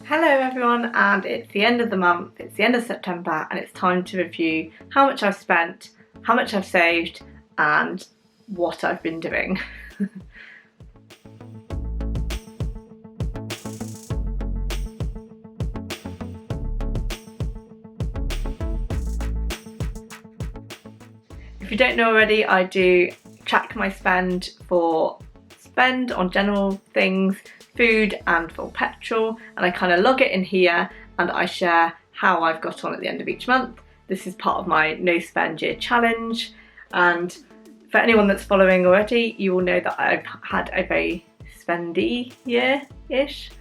Hello everyone, and it's the end of the month, it's the end of September, and it's time to review how much I've spent, how much I've saved, and what I've been doing. If you don't know already, I do track my spend on general things, food and for petrol, and I kind of log it in here and I share how I've got on at the end of each month. This is part of my no spend year challenge, and for anyone that's following already, you will know that I've had a very spendy year-ish,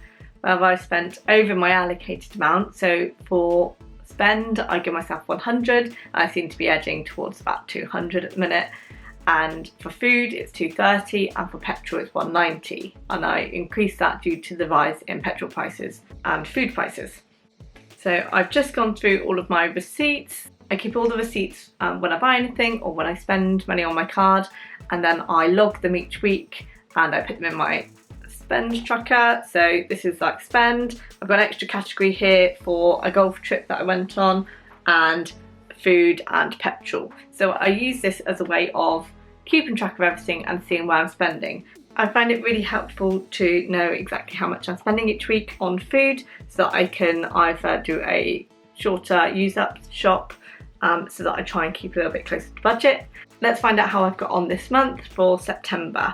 where I've spent over my allocated amount. So for spend, I give myself 100, and I seem to be edging towards about 200 at the minute. And for food it's 230, and for petrol it's 190, and I increased that due to the rise in petrol prices and food prices. So I've just gone through all of my receipts. I keep all the receipts when I buy anything or when I spend money on my card, and then I log them each week and I put them in my spend tracker. So this is like spend. I've got an extra category here for a golf trip that I went on, and food and petrol. So I use this as a way of keeping track of everything and seeing where I'm spending. I find it really helpful to know exactly how much I'm spending each week on food, so that I can either do a shorter use up shop, so that I try and keep a little bit closer to budget. Let's find out how I've got on this month for September.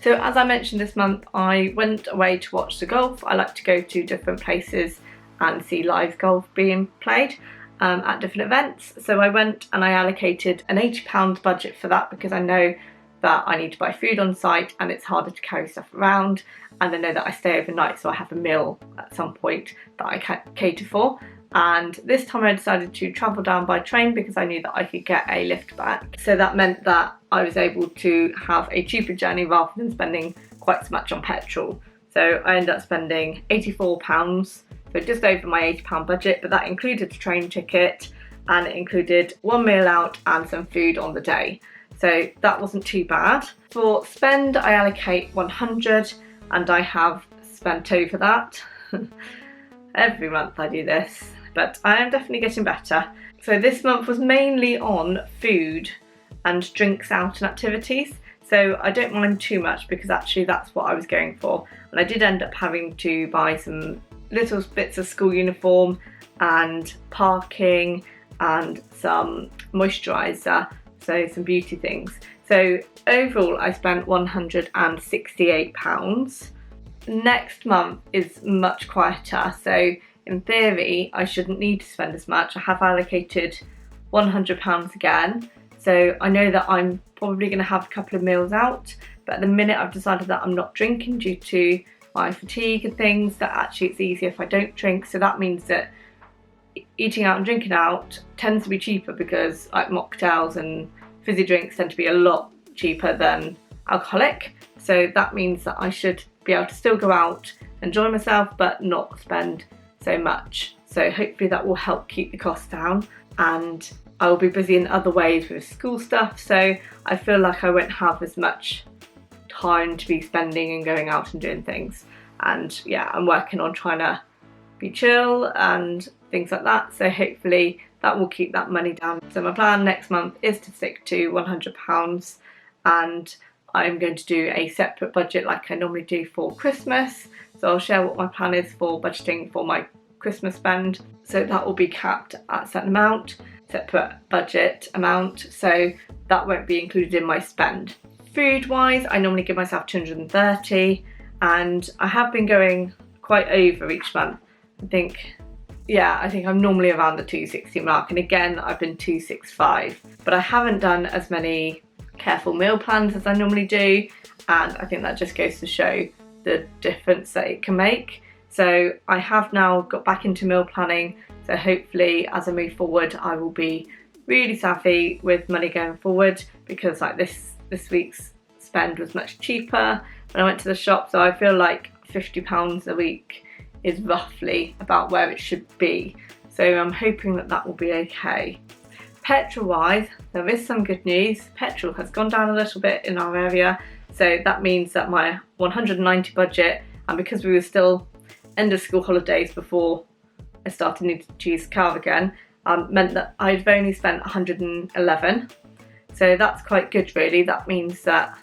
So as I mentioned, this month I went away to watch the golf. I like to go to different places and see live golf being played at different events. So I went and I allocated an £80 budget for that, because I know that I need to buy food on site and it's harder to carry stuff around, and I know that I stay overnight, so I have a meal at some point that I can cater for. And this time I decided to travel down by train because I knew that I could get a lift back. So that meant that I was able to have a cheaper journey rather than spending quite so much on petrol. So I ended up spending £84, so just over my £80 budget, but that included a train ticket and it included one meal out and some food on the day. So that wasn't too bad. For spend, I allocate 100, and I have spent over that. Every month I do this, but I am definitely getting better. So this month was mainly on food and drinks out and activities. So I don't mind too much, because actually that's what I was going for. And I did end up having to buy some little bits of school uniform and parking and some moisturiser, so some beauty things. So overall I spent £168. Next month is much quieter, so in theory I shouldn't need to spend as much. I have allocated £100 again, so I know that I'm probably going to have a couple of meals out, but at the minute I've decided that I'm not drinking due to my fatigue and things, that actually it's easier if I don't drink. So that means that eating out and drinking out tends to be cheaper, because like mocktails and fizzy drinks tend to be a lot cheaper than alcoholic. So that means that I should be able to still go out, enjoy myself, but not spend so much. So hopefully that will help keep the costs down, and I will be busy in other ways with school stuff, so I feel like I won't have as much time to be spending and going out and doing things. And yeah, I'm working on trying to be chill and things like that, so hopefully that will keep that money down. So my plan next month is to stick to £100, and I'm going to do a separate budget like I normally do for Christmas. So I'll share what my plan is for budgeting for my Christmas spend. So that will be capped at a certain amount, separate budget amount, so that won't be included in my spend. Food wise, I normally give myself 230, and I have been going quite over each month. I think I'm normally around the 260 mark, and again I've been 265, but I haven't done as many careful meal plans as I normally do, and I think that just goes to show the difference that it can make. So I have now got back into meal planning, so hopefully as I move forward I will be really savvy with money going forward, because like this week's spend was much cheaper when I went to the shop, so I feel like £50 a week is roughly about where it should be. So I'm hoping that that will be okay. Petrol wise, there is some good news. Petrol has gone down a little bit in our area, so that means that my 190 budget, and because we were still end of school holidays before I started needing to use the car again meant that I'd only spent 111. So that's quite good really. That means that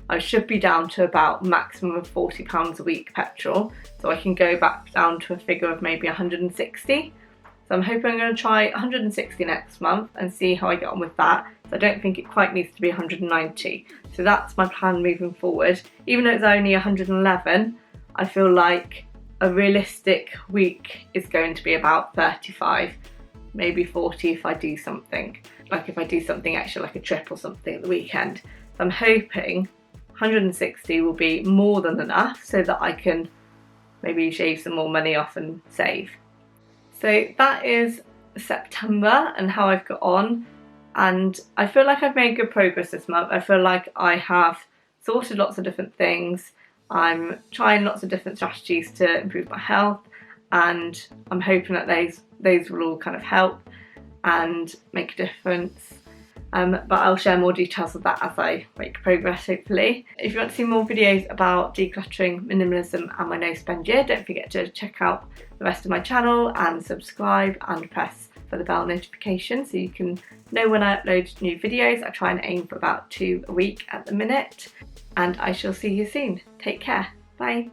I should be down to about maximum of £40 a week petrol. So I can go back down to a figure of maybe 160. So I'm hoping I'm going to try 160 next month and see how I get on with that. So I don't think it quite needs to be 190. So that's my plan moving forward. Even though it's only 111, I feel like a realistic week is going to be about 35, maybe 40 if I do something. Like if I do something extra, like a trip or something at the weekend. So I'm hoping 160 will be more than enough so that I can maybe shave some more money off and save. So that is September and how I've got on, and I feel like I've made good progress this month. I feel like I have sorted lots of different things. I'm trying lots of different strategies to improve my health, and I'm hoping that those will all kind of help and make a difference. But I'll share more details of that as I make progress, hopefully. If you want to see more videos about decluttering, minimalism and my no spend year, don't forget to check out the rest of my channel and subscribe and press for the bell notification so you can know when I upload new videos. I try and aim for about 2 a week at the minute, and I shall see you soon. Take care. Bye.